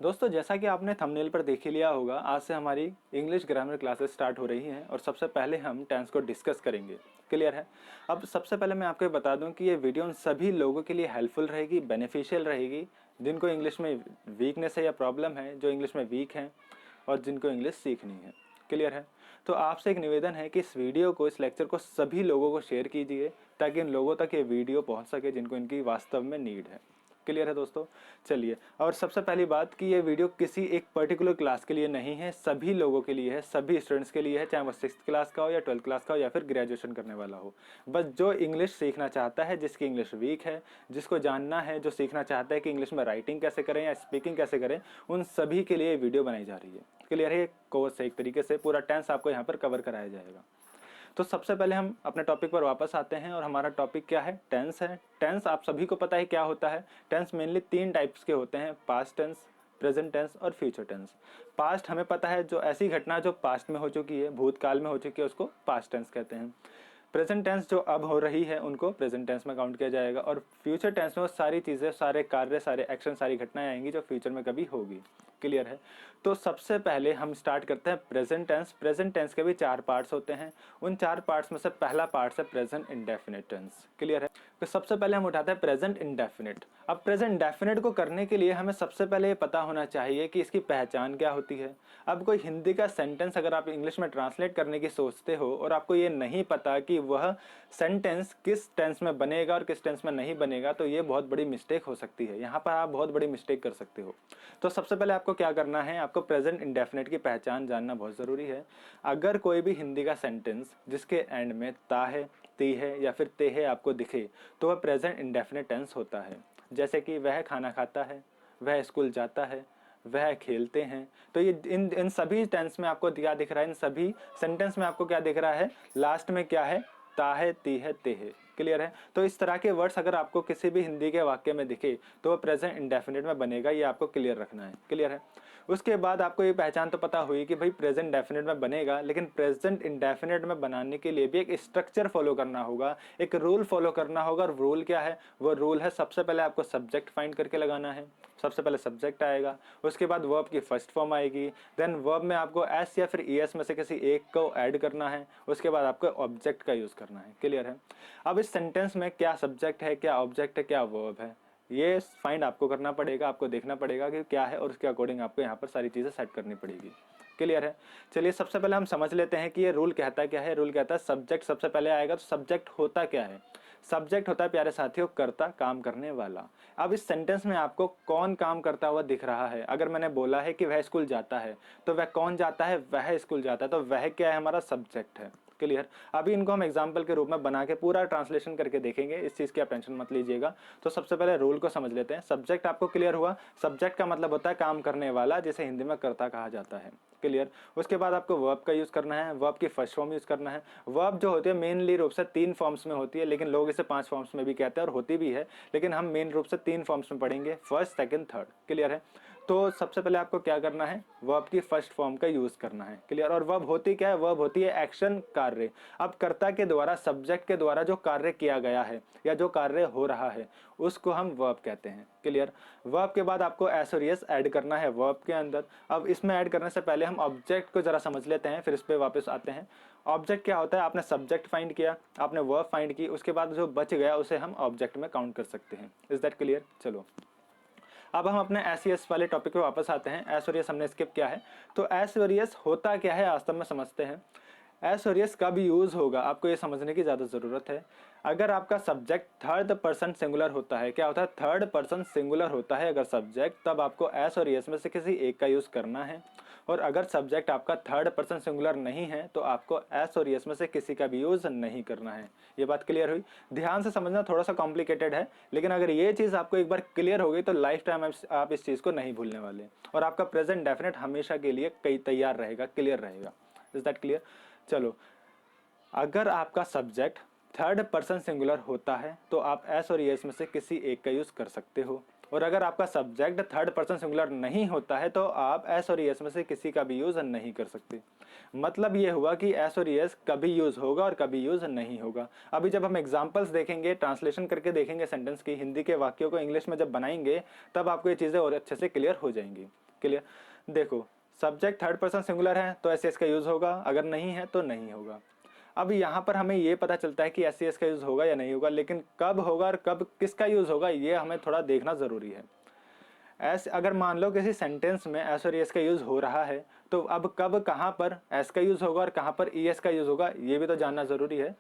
दोस्तों, जैसा कि आपने थंबनेल पर देख ही लिया होगा, आज से हमारी इंग्लिश ग्रामर क्लासेस स्टार्ट हो रही हैं और सबसे पहले हम टेंस को डिस्कस करेंगे। क्लियर है। अब सबसे पहले मैं आपको बता दूं कि ये वीडियो उन सभी लोगों के लिए हेल्पफुल रहेगी, बेनिफिशियल रहेगी जिनको इंग्लिश में वीकनेस है या प्रॉब्लम है, जो इंग्लिश में वीक हैं और जिनको इंग्लिश सीखनी है। क्लियर है। तो आपसे एक निवेदन है कि इस वीडियो को, इस लेक्चर को सभी लोगों को शेयर कीजिए ताकि इन लोगों तक ये वीडियो पहुंच सके जिनको इनकी वास्तव में नीड है। क्लियर है दोस्तों। चलिए, और सबसे पहली बात कि ये वीडियो किसी एक पर्टिकुलर क्लास के लिए नहीं है, सभी लोगों के लिए है, सभी स्टूडेंट्स के लिए है, चाहे वो 6th क्लास का हो या 12th क्लास का हो या फिर ग्रेजुएशन करने वाला हो। बस जो इंग्लिश सीखना चाहता है, जिसकी इंग्लिश वीक है, जिसको जानना है, जो सीखना चाहता है कि इंग्लिश में राइटिंग कैसे करें या स्पीकिंग कैसे करें, उन सभी के लिए वीडियो बनाई जा रही है। क्लियर है। कोर्स है, एक तरीके से पूरा टेंस आपको यहाँ पर कवर कराया जाएगा। तो सबसे पहले हम अपने टॉपिक पर वापस आते हैं और हमारा टॉपिक क्या है? टेंस है। टेंस आप सभी को पता है क्या होता है। टेंस मेनली 3 टाइप्स के होते हैं: पास्ट टेंस, प्रेजेंट टेंस और फ्यूचर टेंस। पास्ट हमें पता है, जो ऐसी घटना जो पास्ट में हो चुकी है, भूतकाल में हो चुकी है, उसको पास्ट टेंस कहते हैं। प्रेजेंट टेंस जो अब हो रही है उनको प्रेजेंट टेंस में काउंट किया जाएगा। और फ्यूचर टेंस में वो सारी चीज़ें, सारे कार्य, सारे एक्शन, सारी घटनाएं आएंगी जो फ्यूचर में कभी होगी। क्लियर है। तो सबसे पहले हम स्टार्ट करते हैं प्रेजेंट टेंस। प्रेजेंट टेंस के भी 4 पार्ट्स होते हैं। उन 4 पार्ट्स में से पहला पार्ट है प्रेजेंट इंडेफिनिट टेंस। क्लियर है। तो सबसे पहले हम उठाते हैं प्रेजेंट इंडेफिनिट। अब प्रेजेंट इंडेफिनिट को करने के लिए हमें सबसे पहले ये पता होना चाहिए कि इसकी पहचान क्या होती है। अब कोई हिंदी का सेंटेंस अगर आप इंग्लिश में ट्रांसलेट करने की सोचते हो और आपको ये नहीं पता कि वह सेंटेंस किस टेंस में बनेगा और किस टेंस में नहीं बनेगा, तो ये बहुत बड़ी मिस्टेक हो सकती है। यहाँ पर आप बहुत बड़ी मिस्टेक कर सकते हो। तो सबसे पहले आपको क्या करना है, आपको प्रेजेंट इंडेफिनिट की पहचान जानना बहुत ज़रूरी है। अगर कोई भी हिंदी का सेंटेंस जिसके एंड में ता है, ती है या फिर ते है आपको दिखे, तो वह प्रेजेंट इंडेफिनिट टेंस होता है। जैसे कि वह खाना खाता है, वह स्कूल जाता है, वह खेलते हैं। तो ये इन इन सभी टेंस में आपको क्या दिख रहा है, इन सभी सेंटेंस में आपको क्या दिख रहा है, लास्ट में क्या है, ता है, ती है, ते है। क्लियर है। तो इस तरह के वर्ड्स अगर आपको किसी भी हिंदी के वाक्य में दिखे तो वो प्रेजेंट इंडेफिनिट में बनेगा, ये आपको क्लियर रखना है। क्लियर है। उसके बाद आपको ये पहचान तो पता हुई कि भाई प्रेजेंट इंडेफिनिट में बनेगा, लेकिन प्रेजेंट इंडेफिनिट में बनाने के लिए भी एक स्ट्रक्चर फॉलो करना होगा, एक रूल फॉलो करना होगा। और रूल क्या है? वो रूल है, सबसे पहले आपको सब्जेक्ट फाइंड करके लगाना है। सबसे पहले सब्जेक्ट आएगा, उसके बाद वर्ब की फर्स्ट फॉर्म आएगी, देन वर्ब में आपको एस या फिर ईएस में से किसी एक को ऐड करना है, उसके बाद आपको ऑब्जेक्ट का यूज करना है। क्लियर है। अब इस सेंटेंस में क्या सब्जेक्ट है, क्या ऑब्जेक्ट है, क्या वर्ब है, ये फाइंड आपको करना पड़ेगा। आपको देखना पड़ेगा कि क्या है और उसके अकॉर्डिंग आपको यहाँ पर सारी चीजें सेट करनी पड़ेगी। क्लियर है। चलिए, सबसे पहले हम समझ लेते हैं कि ये रूल कहता क्या है। रूल कहता है सब्जेक्ट सबसे पहले आएगा। तो सब्जेक्ट होता क्या है? सब्जेक्ट होता है प्यारे साथियों, कर्ता, काम करने वाला। अब इस सेंटेंस में आपको कौन काम करता हुआ दिख रहा है? अगर मैंने बोला है कि वह स्कूल जाता है, तो वह कौन जाता है? वह स्कूल जाता है। तो वह क्या है? हमारा सब्जेक्ट है। क्लियर। अभी इनको हम एग्जाम्पल के रूप में बना के पूरा ट्रांसलेशन करके देखेंगे, इस चीज की आप टेंशन मत लीजिएगा। तो सबसे पहले रूल को समझ लेते हैं। सब्जेक्ट आपको क्लियर हुआ। सब्जेक्ट का मतलब होता है काम करने वाला, जिसे हिंदी में कर्ता कहा जाता है। क्लियर। उसके बाद आपको वर्ब का यूज करना है, वर्ब की फर्स्ट फॉर्म यूज करना है। वर्ब जो होती है मेनली रूप से 3 फॉर्म्स में होती है, लेकिन लोग इसे 5 फॉर्म्स में भी कहते हैं और होती भी है, लेकिन हम मेन रूप से 3 फॉर्म्स में पढ़ेंगे, फर्स्ट, सेकंड, थर्ड। क्लियर है। तो सबसे पहले आपको क्या करना है, वर्ब की फर्स्ट फॉर्म का यूज करना है। क्लियर। और वर्ब होती क्या है? वर्ब होती है एक्शन, कार्य। अब कर्ता के द्वारा, सब्जेक्ट के द्वारा जो कार्य किया गया है या जो कार्य हो रहा है, उसको हम वर्ब कहते हैं। क्लियर। वर्ब के बाद आपको एस और यस ऐड करना है वर्ब के अंदर। अब इसमें ऐड करने से पहले हम ऑब्जेक्ट को जरा समझ लेते हैं, फिर इस पे वापस आते हैं। ऑब्जेक्ट क्या होता है? आपने सब्जेक्ट फाइंड किया, आपने वर्ब फाइंड की, उसके बाद जो बच गया उसे हम ऑब्जेक्ट में काउंट कर सकते हैं। Is that clear? चलो, अब हम अपने एस यस वाले टॉपिक पे वापस आते हैं। एस और यस हमने स्किप किया है, तो एस और यस होता क्या है वास्तव में समझते हैं। एस और यस कब यूज होगा, आपको ये समझने की ज्यादा जरूरत है। अगर आपका सब्जेक्ट थर्ड पर्सन सिंगुलर होता है, क्या होता है? थर्ड पर्सन सिंगुलर होता है अगर सब्जेक्ट, तब आपको एस और यस में से किसी एक का यूज करना है। और अगर सब्जेक्ट आपका थर्ड पर्सन सिंगुलर नहीं है, तो आपको एस और यस में से किसी का भी यूज नहीं करना है। ये बात क्लियर हुई? ध्यान से समझना, थोड़ा सा कॉम्प्लिकेटेड है, लेकिन अगर ये चीज आपको एक बार क्लियर हो गई तो लाइफ टाइम आप इस चीज को नहीं भूलने वाले, और आपका प्रेजेंट डेफिनेट हमेशा के लिए कई तैयार रहेगा, क्लियर रहेगा। Is that clear? चलो, अगर आपका सब्जेक्ट थर्ड पर्सन सिंगुलर होता है तो आप एस और यस में से किसी एक का यूज कर सकते हो। और अगर आपका सब्जेक्ट थर्ड पर्सन सिंगुलर नहीं होता है तो आप एस और यस में से किसी का भी यूज नहीं कर सकते। मतलब ये हुआ कि एस और यस कभी यूज होगा और कभी यूज नहीं होगा। अभी जब हम एग्जांपल्स देखेंगे, ट्रांसलेशन करके देखेंगे सेंटेंस की, हिंदी के वाक्यों को इंग्लिश में जब बनाएंगे, तब आपको ये चीजें और अच्छे से क्लियर हो जाएंगी। क्लियर। देखो सब्जेक्ट थर्ड पर्सन सिंगुलर है तो एस का यूज़ होगा, अगर नहीं है तो नहीं होगा। अब यहाँ पर हमें ये पता चलता है कि एस का यूज़ होगा या नहीं होगा, लेकिन कब होगा और कब किसका यूज़ होगा ये हमें थोड़ा देखना ज़रूरी है। अगर मान लो किसी सेंटेंस में एस और एस का यूज़ हो रहा है तो अब कब कहाँ पर एस का यूज़ होगा और कहाँ पर ई एस का यूज़ होगा ये भी तो जानना ज़रूरी है।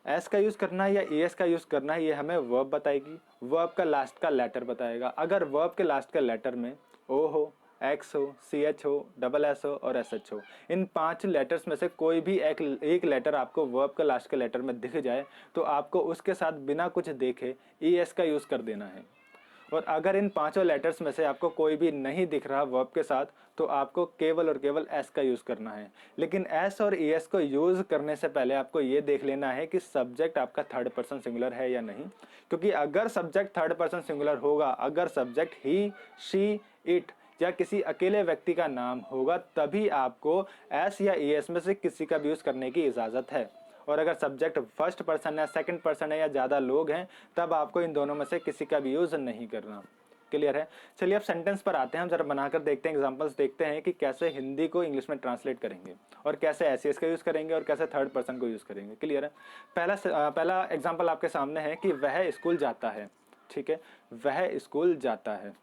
एस का यूज़ करना है या ई एस का यूज़ करना है ये हमें वर्ब बताएगी, वर्ब का लास्ट का लेटर बताएगा। अगर वर्ब के लास्ट का लेटर में ओ हो, एक्स हो, सी एच हो, डबल एस हो और एस एच हो, इन 5 लेटर्स में से कोई भी एक लेटर आपको वर्ब का लास्ट के लेटर में दिख जाए तो आपको उसके साथ बिना कुछ देखे ई एस का यूज़ कर देना है। और अगर इन 5 लेटर्स में से आपको कोई भी नहीं दिख रहा वर्ब के साथ तो आपको केवल और केवल एस का यूज़ करना है। लेकिन एस और ई एस को यूज़ करने से पहले आपको ये देख लेना है कि सब्जेक्ट आपका थर्ड पर्सन सिंगुलर है या नहीं, क्योंकि अगर सब्जेक्ट थर्ड पर्सन सिंगुलर होगा, अगर सब्जेक्ट ही, शी, इट या किसी अकेले व्यक्ति का नाम होगा तभी आपको एस या ई एस में से किसी का भी यूज़ करने की इजाज़त है। और अगर सब्जेक्ट फर्स्ट पर्सन है, सेकंड पर्सन है या ज़्यादा लोग हैं तब आपको इन दोनों में से किसी का भी यूज़ नहीं करना। क्लियर है। चलिए अब सेंटेंस पर आते हैं, हम जरा बनाकर देखते हैं, एग्जांपल्स देखते हैं कि कैसे हिंदी को इंग्लिश में ट्रांसलेट करेंगे और कैसे एस का यूज़ करेंगे और कैसे थर्ड पर्सन को यूज़ करेंगे। क्लियर है। पहला एग्जाम्पल आपके सामने है कि वह स्कूल जाता है। ठीक है, वह स्कूल जाता है।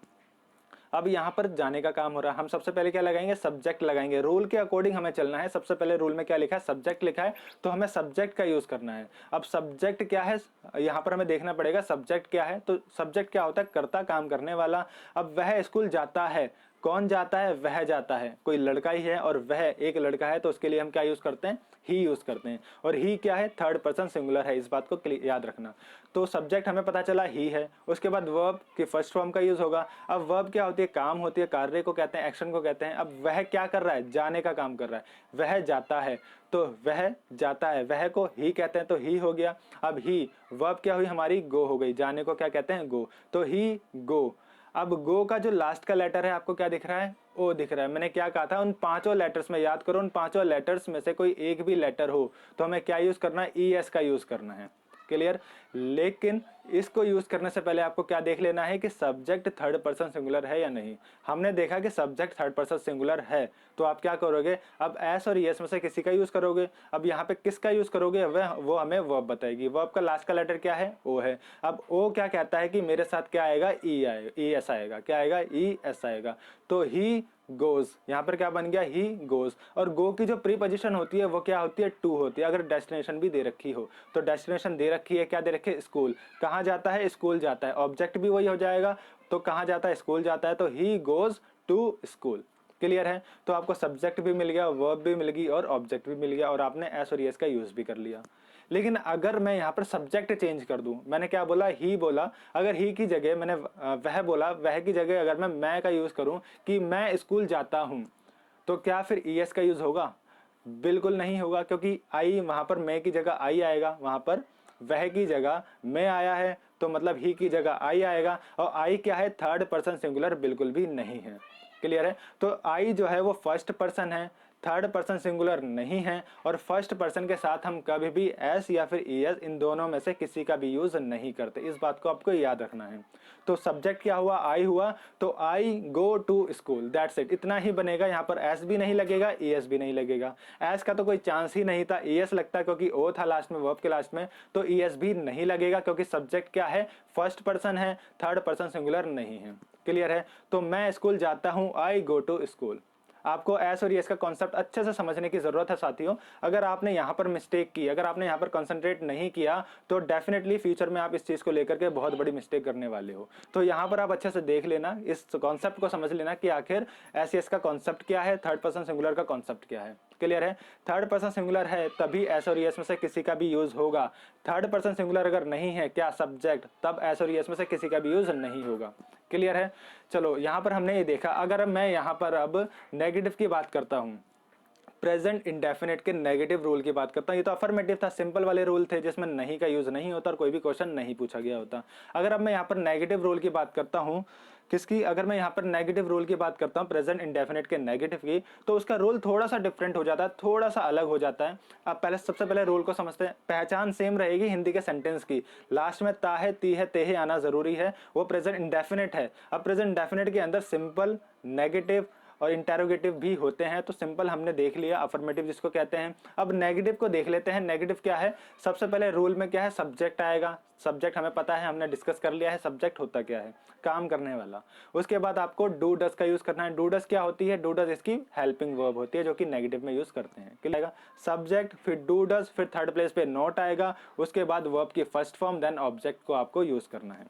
अब यहाँ पर जाने का काम हो रहा है, हम सबसे पहले क्या लगाएंगे, सब्जेक्ट लगाएंगे। रूल के अकॉर्डिंग हमें चलना है। सबसे पहले रूल में क्या लिखा है, सब्जेक्ट लिखा है तो हमें सब्जेक्ट का यूज करना है। अब सब्जेक्ट क्या है यहाँ पर हमें देखना पड़ेगा, सब्जेक्ट क्या है। तो सब्जेक्ट क्या होता है, कर्ता, काम करने वाला। अब वह स्कूल जाता है, कौन जाता है, वह जाता है। कोई लड़का ही है और वह एक लड़का है तो उसके लिए हम क्या यूज करते हैं, ही यूज करते हैं। और ही क्या है, थर्ड पर्सन सिंगुलर है, इस बात को याद रखना। तो सब्जेक्ट हमें पता चला ही है, उसके बाद वर्ब की फर्स्ट फॉर्म का यूज होगा। अब वर्ब क्या होती है, काम होती है, कार्य को कहते हैं, एक्शन को कहते हैं। अब वह क्या कर रहा है, जाने का काम कर रहा है, वह जाता है तो वह जाता है, वह को ही कहते हैं तो ही हो गया। अब ही वर्ब क्या हुई हमारी, गो हो गई, जाने को क्या कहते हैं, गो, तो ही गो। अब गो का जो लास्ट का लेटर है आपको क्या दिख रहा है, ओ दिख रहा है। मैंने क्या कहा था, उन 5 लेटर्स में याद करो, उन 5 लेटर्स में से कोई एक भी लेटर हो तो हमें क्या यूज करना है, ई एस का यूज करना है। क्लियर। लेकिन इसको यूज करने से पहले आपको क्या देख लेना है कि सब्जेक्ट थर्ड पर्सन सिंगुलर है या नहीं। हमने देखा कि सब्जेक्ट थर्ड पर्सन सिंगुलर है तो आप क्या करोगे, अब एस और एस में से किसी का यूज करोगे। अब यहाँ पे किसका यूज करोगे, वो हमें वर्ब बताएगी। वर्ब का लास्ट का लेटर क्या है, ओ है। अब ओ क्या कहता है कि मेरे साथ क्या आएगा, ई आएगा, ई एस आएगा, क्या आएगा, ई एस आएगा। तो ही गोज, यहाँ पर क्या बन गया, ही गोज। और गो की जो प्री पोजीशन होती है वो क्या होती है, टू होती है। अगर डेस्टिनेशन भी दे रखी हो तो डेस्टिनेशन दे रखी है, क्या दे रखी है, स्कूल। कहाँ जाता है, स्कूल जाता है। ऑब्जेक्ट भी वही हो जाएगा, तो कहाँ जाता है, स्कूल जाता है, तो he goes to school. Clear है। तो आपको सब्जेक्ट भी मिल गया, वर्ब भी मिल गई और ऑब्जेक्ट भी मिल गया और आपने एस और एस का यूज भी कर लिया। लेकिन अगर मैं यहाँ पर सब्जेक्ट चेंज कर दूं, मैंने क्या बोला, ही बोला, अगर ही की जगह मैंने वह बोला, वह की जगह अगर मैं का यूज करूं कि मैं स्कूल जाता हूं तो क्या फिर ई एस का यूज होगा, बिल्कुल नहीं होगा। क्योंकि आई वहां पर मैं की जगह आई आएगा, वहां पर वह की जगह मैं आया है तो मतलब ही की जगह आई आएगा। और आई क्या है, थर्ड पर्सन सिंगुलर बिल्कुल भी नहीं है। क्लियर है। तो आई जो है वो फर्स्ट पर्सन है, थर्ड पर्सन सिंगुलर नहीं है। और फर्स्ट पर्सन के साथ हम कभी भी एस या फिर ई एस, इन दोनों में से किसी का भी यूज नहीं करते। इस बात को आपको याद रखना है। तो सब्जेक्ट क्या हुआ, आई हुआ, तो I go to school, that's it, इतना ही बनेगा। यहाँ पर एस भी नहीं लगेगा, ई एस भी नहीं लगेगा। एस का तो कोई चांस ही नहीं था, ई एस लगता क्योंकि ओ था लास्ट में, वर्ब के लास्ट में, तो ई एस भी नहीं लगेगा क्योंकि सब्जेक्ट क्या है, फर्स्ट पर्सन है, थर्ड पर्सन सिंगुलर नहीं है। क्लियर है। तो मैं स्कूल जाता हूं, आई गो टू स्कूल। आपको एस और एस का कॉन्सेप्ट अच्छे से समझने की जरूरत है साथियों। अगर आपने यहाँ पर मिस्टेक की, अगर आपने यहाँ पर कंसंट्रेट नहीं किया तो डेफिनेटली फ्यूचर में आप इस चीज को लेकर के बहुत बड़ी मिस्टेक करने वाले हो। तो यहाँ पर आप अच्छे से देख लेना, इस कॉन्सेप्ट को समझ लेना कि आखिर एस का कॉन्सेप्ट क्या है, थर्ड पर्सन सिंगुलर का कॉन्सेप्ट क्या है। क्लियर है। थर्ड पर्सन सिंगुलर है तभी एस और एस में से किसी का भी यूज होगा। थर्ड पर्सन सिंगुलर अगर नहीं है, क्या सब्जेक्ट, तब एस और एस में से किसी का भी यूज नहीं होगा। क्लियर है। चलो यहाँ पर हमने ये देखा। अगर मैं यहाँ पर अब नेगेटिव की बात करता हूँ प्रेजेंट इंडेफिनेट के नेगेटिव रूल की बात करता हूँ। ये तो अफर्मेटिव था, सिंपल वाले रूल थे जिसमें नहीं का यूज नहीं होता और कोई भी क्वेश्चन नहीं पूछा गया होता। अगर अब मैं यहाँ पर नेगेटिव रूल की बात करता हूँ, किसकी, अगर मैं यहाँ पर नेगेटिव रूल की बात करता हूँ प्रेजेंट इंडेफिनेट के नेगेटिव की, तो उसका रूल थोड़ा सा डिफरेंट हो जाता है, थोड़ा सा अलग हो जाता है। अब पहले सबसे पहले रूल को समझते हैं। पहचान सेम रहेगी हिंदी के सेंटेंस की, लास्ट में ता है, ती है, ते है आना जरूरी है, वो प्रेजेंट इंडेफिनेट है। अब प्रेजेंट इंडेफिनेट के अंदर सिंपल, नेगेटिव और इंटेरोगेटिव भी होते हैं। तो सिंपल हमने देख लिया, अफर्मेटिव जिसको कहते हैं। अब नेगेटिव को देख लेते हैं। नेगेटिव क्या है, सबसे पहले रूल में क्या है, सब्जेक्ट आएगा। सब्जेक्ट हमें पता है, हमने डिस्कस कर लिया है सब्जेक्ट होता क्या है, काम करने वाला। उसके बाद आपको डू डस का यूज करना है। डू डस क्या होती है, डू डस इसकी हेल्पिंग वर्ब होती है जो कि नेगेटिव में यूज करते हैं। क्या आएगा, सब्जेक्ट, फिर डू डस, फिर थर्ड प्लेस पे नॉट आएगा, उसके बाद वर्ब की फर्स्ट फॉर्म, देन ऑब्जेक्ट को आपको यूज करना है।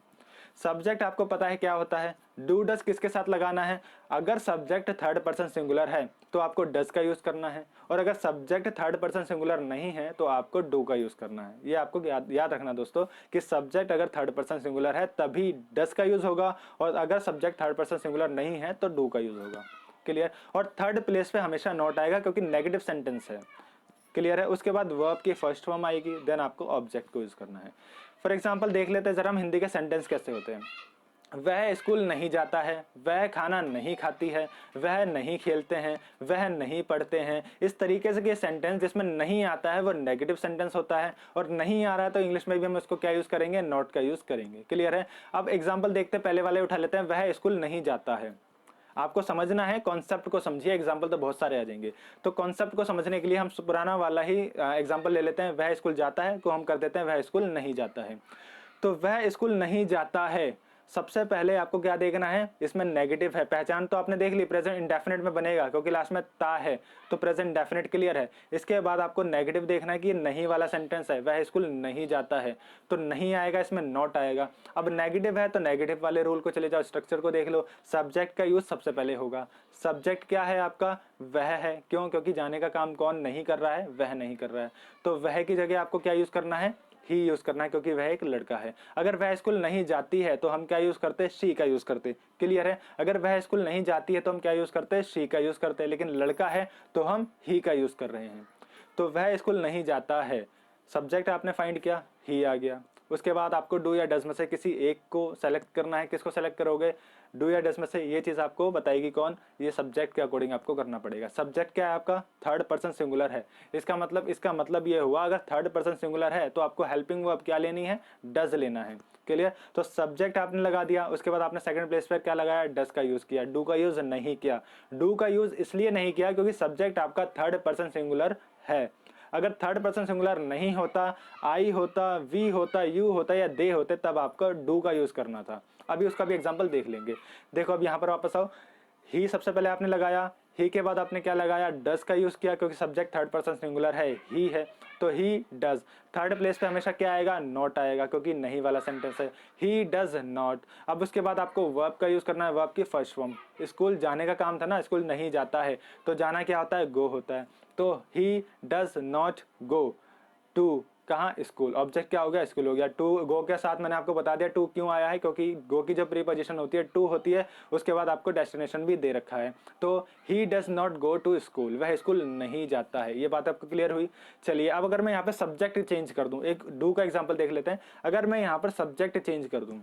सब्जेक्ट आपको पता है क्या होता है, डू डस किसके साथ लगाना है, अगर सब्जेक्ट थर्ड पर्सन सिंगुलर है तो आपको डस का यूज करना है, और अगर सब्जेक्ट थर्ड पर्सन सिंगुलर नहीं है तो आपको डू का यूज करना है। ये आपको याद रखना दोस्तों कि सब्जेक्ट अगर थर्ड पर्सन सिंगुलर है तभी डस का यूज होगा, और अगर सब्जेक्ट थर्ड पर्सन सिंगुलर नहीं है तो डू का यूज होगा। क्लियर। और थर्ड प्लेस पे हमेशा नॉट आएगा क्योंकि नेगेटिव सेंटेंस है। क्लियर है। उसके बाद वर्ब की फर्स्ट फॉर्म आएगी, देन आपको ऑब्जेक्ट को यूज करना है। फॉर एग्जाम्पल देख लेते हैं जरा हम हिंदी के सेंटेंस कैसे होते हैं। वह स्कूल नहीं जाता है, वह खाना नहीं खाती है, वह नहीं खेलते हैं, वह नहीं पढ़ते हैं। इस तरीके से के सेंटेंस जिसमें नहीं आता है वो नेगेटिव सेंटेंस होता है, और नहीं आ रहा है तो इंग्लिश में भी हम उसको क्या यूज करेंगे, नॉट का यूज करेंगे। क्लियर है। अब एग्जाम्पल देखते हैं, पहले वाले उठा लेते हैं। वह स्कूल नहीं जाता है, आपको समझना है, कॉन्सेप्ट को समझिए, एग्जाम्पल तो बहुत सारे आ जाएंगे। तो कॉन्सेप्ट को समझने के लिए हम पुराना वाला ही एग्जाम्पल ले लेते हैं। वह स्कूल जाता है को हम कर देते हैं वह स्कूल नहीं जाता है। तो वह स्कूल नहीं जाता है, सबसे पहले आपको क्या देखना है, इसमें नेगेटिव है। पहचान तो आपने देख ली, प्रेजेंट इंडेफिनिट में बनेगा क्योंकि लास्ट में ता है, तो प्रेजेंट इंडेफिनिट क्लियर है। इसके बाद आपको नेगेटिव देखना है कि नहीं वाला सेंटेंस है, वह स्कूल नहीं जाता है, तो नहीं आएगा, इसमें नॉट आएगा। अब नेगेटिव है तो नेगेटिव वाले रूल को चले जाओ, स्ट्रक्चर को देख लो। सब्जेक्ट का यूज सबसे पहले होगा। सब्जेक्ट क्या है आपका, वह है। क्यों, क्योंकि जाने का काम कौन नहीं कर रहा है, वह नहीं कर रहा है, तो वह की जगह आपको क्या यूज करना है, ही यूज करना है क्योंकि वह एक लड़का है। अगर वह स्कूल नहीं जाती है तो हम क्या यूज करते, शी का यूज करते। क्लियर है। अगर वह स्कूल नहीं जाती है तो हम क्या यूज करते, शी का यूज करते, लेकिन लड़का है तो हम ही का यूज कर रहे हैं। तो वह स्कूल नहीं जाता है, सब्जेक्ट आपने फाइंड किया, ही आ गया। उसके बाद आपको डू या डज में से किसी एक को सेलेक्ट करना है। किसको सेलेक्ट करोगे, डू या डज में से, ये चीज आपको बताएगी कौन, ये सब्जेक्ट के अकॉर्डिंग आपको करना पड़ेगा। सब्जेक्ट क्या है आपका, थर्ड पर्सन सिंगुलर है। इसका मतलब ये हुआ, अगर थर्ड पर्सन सिंगुलर है तो आपको हेल्पिंग वर्ब क्या लेनी है, डज लेना है। क्लियर। तो सब्जेक्ट आपने लगा दिया, उसके बाद आपने सेकंड प्लेस पर क्या लगाया, डज का यूज किया, डू का यूज नहीं किया। डू का यूज इसलिए नहीं किया क्योंकि सब्जेक्ट आपका थर्ड पर्सन सिंगुलर है। अगर थर्ड पर्सन सिंगुलर नहीं होता, आई होता, वी होता, यू होता या दे होते, तब आपको डू का यूज करना था। अभी उसका भी एग्जांपल देख लेंगे। देखो अब यहां पर वापस आओ, ही सबसे पहले आपने लगाया, ही के बाद आपने क्या लगाया, डज का यूज किया क्योंकि सब्जेक्ट थर्ड पर्सन सिंगुलर है, ही है, तो ही डज। थर्ड प्लेस पे हमेशा क्या आएगा, नॉट आएगा क्योंकि नहीं वाला सेंटेंस है, ही डज नॉट। अब उसके बाद आपको वर्ब का यूज करना है, वर्ब की फर्स्ट फॉर्म। स्कूल जाने का काम था ना, स्कूल नहीं जाता है, तो जाना क्या होता है, गो होता है, तो he does not go to कहाँ, स्कूल। ऑब्जेक्ट क्या हो गया, स्कूल हो गया। टू गो के साथ मैंने आपको बता दिया टू क्यों आया है, क्योंकि गो की जो प्रीपोजिशन होती है टू होती है, उसके बाद आपको डेस्टिनेशन भी दे रखा है। तो he does not go to school, वह स्कूल नहीं जाता है। ये बात आपको क्लियर हुई। चलिए अब अगर मैं यहाँ पे सब्जेक्ट चेंज कर दूं, एक डू का एग्जाम्पल देख लेते हैं। अगर मैं यहाँ पर सब्जेक्ट चेंज कर दूं,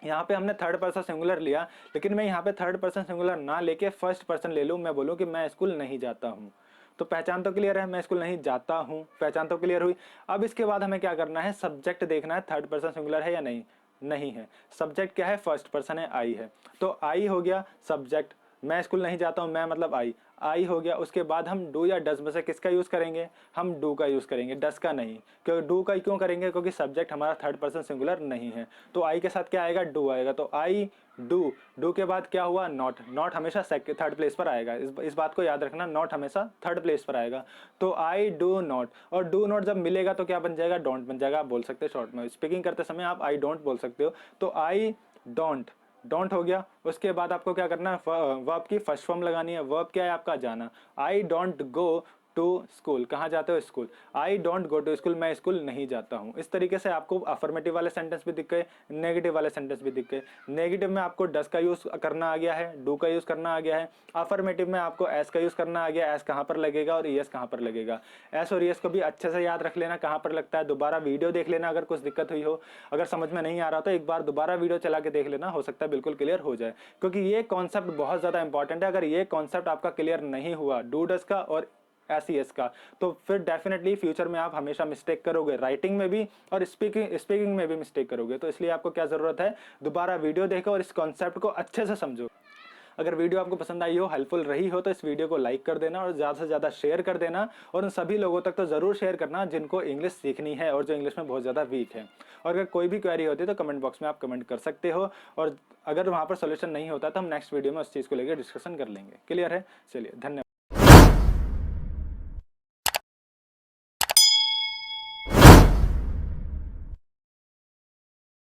यहाँ पे हमने थर्ड पर्सन सिंगुलर लिया, लेकिन मैं यहाँ पे थर्ड पर्सन सिंगुलर ना लेके फर्स्ट पर्सन ले लूँ, मैं बोलूँ कि मैं स्कूल नहीं जाता हूँ, तो पहचान तो क्लियर है, मैं स्कूल नहीं जाता हूं, पहचान तो क्लियर हुई। अब इसके बाद हमें क्या करना है, सब्जेक्ट देखना है थर्ड पर्सन सिंगुलर है या नहीं, नहीं है। सब्जेक्ट क्या है, फर्स्ट पर्सन है, आई है, तो आई हो गया सब्जेक्ट। मैं स्कूल नहीं जाता हूं, मैं मतलब आई, आई हो गया। उसके बाद हम डू या डज में से किसका यूज करेंगे, हम डू का यूज करेंगे, डज का नहीं। क्योंकि डू का क्यों करेंगे, क्योंकि सब्जेक्ट हमारा थर्ड पर्सन सिंगुलर नहीं है, तो आई के साथ क्या आएगा, डू आएगा, तो आई डू। डू के बाद क्या हुआ, नॉट। नॉट हमेशा थर्ड प्लेस पर आएगा, इस बात को याद रखना, नॉट हमेशा थर्ड प्लेस पर आएगा। तो आई डू नॉट, और डू नॉट जब मिलेगा तो क्या बन जाएगा, डोंट बन जाएगा। आप बोल सकते हो शॉर्ट में, स्पीकिंग करते समय आप आई डोंट बोल सकते हो, तो आई डोंट, डोंट हो गया। उसके बाद आपको क्या करना है, वर्ब की फर्स्ट फॉर्म लगानी है। वर्ब क्या है आपका, जाना। I don't go to school, कहाँ जाते हो school. I don't go to school, मैं स्कूल नहीं जाता हूँ। इस तरीके से आपको अफर्मेटिव वाले सेंटेंस भी दिख गए, नेगेटिव वाले सेंटेंस भी दिख गए। नेगेटिव में आपको डस का यूज करना आ गया है, डू का यूज करना आ गया है। अफर्मेटिव में आपको एस का यूज करना आ गया, एस कहाँ पर लगेगा और ईएस कहाँ पर लगेगा। एस और ईएस को भी अच्छे से याद रख लेना कहाँ पर लगता है। दोबारा वीडियो देख लेना अगर कुछ दिक्कत हुई हो, अगर समझ में नहीं आ रहा तो एक बार दोबारा वीडियो चला के देख लेना, हो सकता है बिल्कुल क्लियर हो जाए, क्योंकि ये कॉन्सेप्ट बहुत ज्यादा इंपॉर्टेंट है। अगर ये कॉन्सेप्ट आपका क्लियर नहीं हुआ डू डस का और एस का, तो फिर डेफिनेटली फ्यूचर में आप हमेशा मिस्टेक करोगे, राइटिंग में भी और स्पीकिंग में भी मिस्टेक करोगे। तो इसलिए आपको क्या जरूरत है, दोबारा वीडियो देखो और इस कॉन्सेप्ट को अच्छे से समझो। अगर वीडियो आपको पसंद आई हो, हेल्पफुल रही हो, तो इस वीडियो को लाइक कर देना और ज़्यादा से ज़्यादा शेयर कर देना। और उन सभी लोगों तक तो ज़रूर शेयर करना जिनको इंग्लिश सीखनी है और जो इंग्लिश में बहुत ज़्यादा वीक है। और अगर कोई भी क्वेरी होती है तो कमेंट बॉक्स में आप कमेंट कर सकते हो, और अगर वहाँ पर सोल्यूशन नहीं होता तो हम नेक्स्ट वीडियो में उस चीज़ को लेकर डिस्कशन कर लेंगे। क्लियर है? चलिए, धन्यवाद।